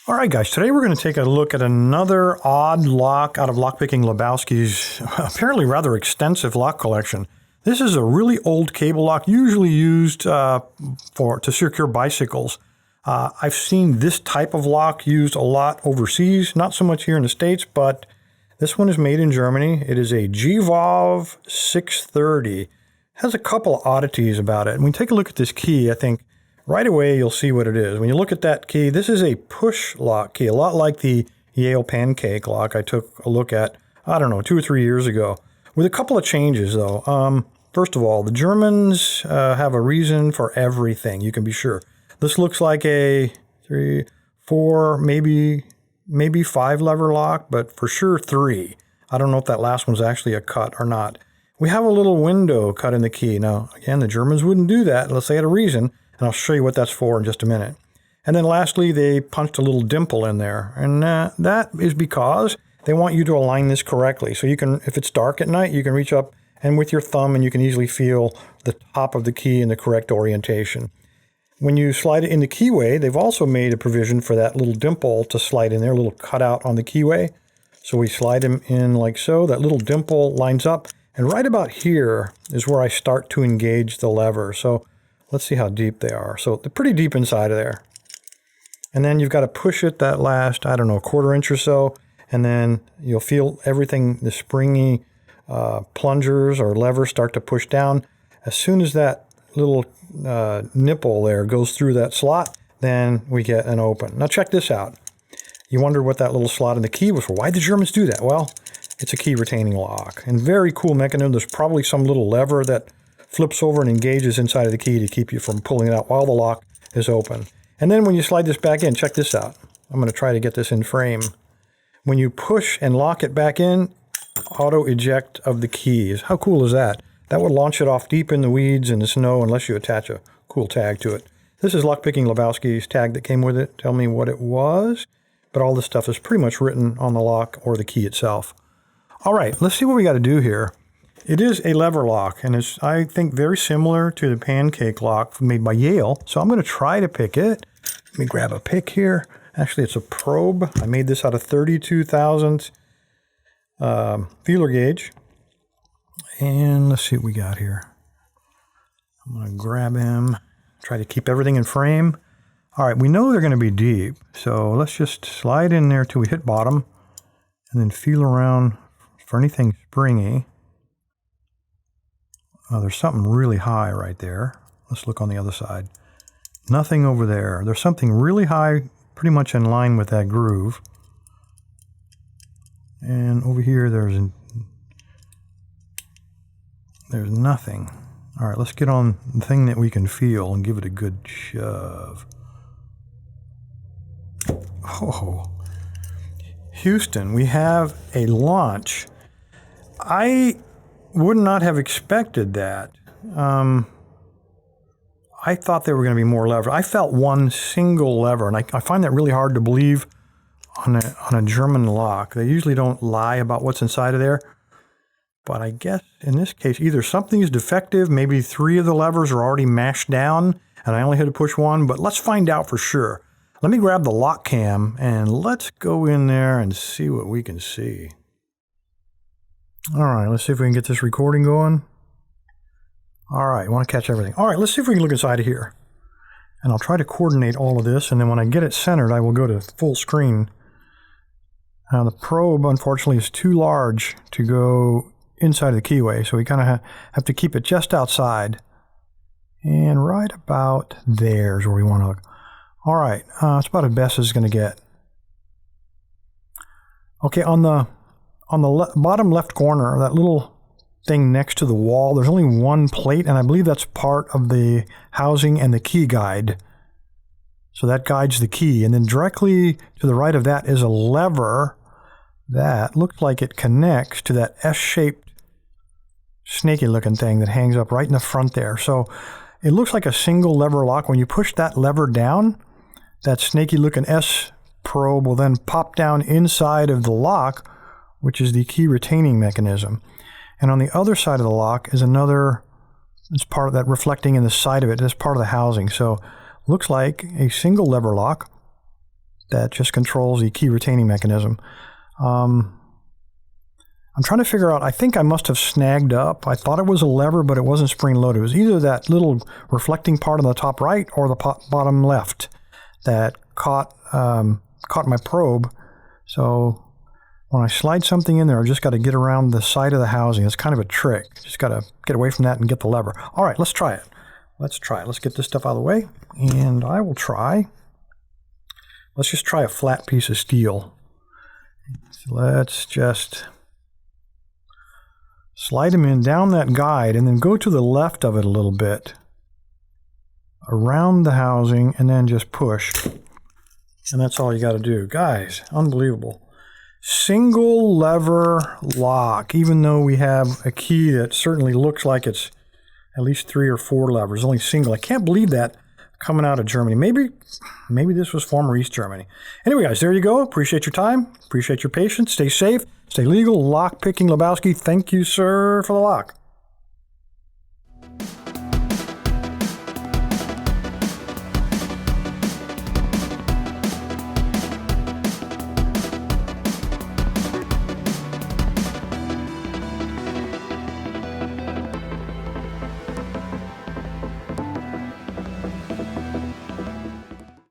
All right, guys, today we're going to take a look at another odd lock out of Lockpicking Lebowski's apparently rather extensive lock collection. This is a really old cable lock, usually used to secure bicycles. I've seen this type of lock used a lot overseas, not so much here in the States, but this one is made in Germany. It is a Gevov 630. It has a couple of oddities about it. When we take a look at this key, I think right away you'll see what it is. When you look at that key, this is a push lock key, a lot like the Yale pancake lock I took a look at, I don't know, 2 or 3 years ago, with a couple of changes though. First of all, the Germans have a reason for everything, you can be sure. This looks like a 3, 4, maybe 5 lever lock, but for sure 3. I don't know if that last one's actually a cut or not. We have a little window cut in the key. Now, again, the Germans wouldn't do that unless they had a reason, and I'll show you what that's for in just a minute. And then lastly, they punched a little dimple in there, and that is because they want you to align this correctly. So you can, if it's dark at night, you can reach up and with your thumb and you can easily feel the top of the key in the correct orientation. When you slide it in the keyway, they've also made a provision for that little dimple to slide in there, a little cutout on the keyway. So we slide them in like so, that little dimple lines up, and right about here is where I start to engage the lever. So let's see how deep they are. So they're pretty deep inside of there. And then you've got to push it that last, I don't know, 1/4 inch or so, and then you'll feel everything, the springy plungers or levers start to push down. As soon as that little nipple there goes through that slot, then we get an open. Now check this out. You wonder what that little slot in the key was for. Why did the Germans do that? Well, it's a key retaining lock. And very cool mechanism. There's probably some little lever that flips over and engages inside of the key to keep you from pulling it out while the lock is open. And then when you slide this back in, check this out. I'm going to try to get this in frame. When you push and lock it back in, auto eject of the keys. How cool is that? That would launch it off deep in the weeds and the snow unless you attach a cool tag to it. This is Lockpicking Lebowski's tag that came with it. Tell me what it was. But all this stuff is pretty much written on the lock or the key itself. All right, let's see what we got to do here. It is a lever lock, and it's, I think, very similar to the pancake lock made by Yale. So I'm going to try to pick it. Let me grab a pick here. Actually, it's a probe. I made this out of 32 thousandths feeler gauge. And let's see what we got here. I'm going to grab him, try to keep everything in frame. All right, we know they're going to be deep, so let's just slide in there till we hit bottom, and then feel around for anything springy. Oh, there's something really high right there. Let's look on the other side. Nothing over there. There's something really high, pretty much in line with that groove. And over here, there's nothing. All right, let's get on the thing that we can feel and give it a good shove. Oh, Houston, we have a launch. I would not have expected that. I thought there were going to be more levers. I felt one single lever, and I find that really hard to believe on a German lock. They usually don't lie about what's inside of there. But I guess in this case, either something is defective, maybe 3 of the levers are already mashed down, and I only had to push 1, but let's find out for sure. Let me grab the lock cam, and let's go in there and see what we can see. All right, let's see if we can get this recording going. All right, I want to catch everything. All right, let's see if we can look inside of here. And I'll try to coordinate all of this, and then when I get it centered, I will go to full screen. Now, the probe, unfortunately, is too large to go inside of the keyway, so we kind of have to keep it just outside. And right about there is where we want to look. All right, it's about as best as it's going to get. Okay, on the bottom left corner, that little thing next to the wall, there's only one plate, and I believe that's part of the housing and the key guide. So that guides the key. And then directly to the right of that is a lever that looks like it connects to that S-shaped snaky looking thing that hangs up right in the front there. So it looks like a single lever lock. When you push that lever down, that snaky looking S probe will then pop down inside of the lock, which is the key retaining mechanism. And on the other side of the lock is another, it's part of that reflecting in the side of it, that's part of the housing. So looks like a single lever lock. that just controls the key retaining mechanism. I'm trying to figure out, I think I must have snagged up. I thought it was a lever, but it wasn't spring-loaded. It was either that little reflecting part on the top right or the bottom left that caught my probe. So when I slide something in there, I've just got to get around the side of the housing. It's kind of a trick. Just got to get away from that and get the lever. All right, let's try it. Let's get this stuff out of the way. And I will try. Let's just try a flat piece of steel. So let's just slide them in down that guide and then go to the left of it a little bit. Around the housing and then just push. And that's all you got to do. Guys, unbelievable. Single lever lock, even though we have a key that certainly looks like it's at least 3 or 4 levers, only single. I can't believe that coming out of Germany. Maybe this was former East Germany. Anyway, guys, there you go. Appreciate your time. Appreciate your patience. Stay safe. Stay legal. Lock picking Lebowski. Thank you, sir, for the lock.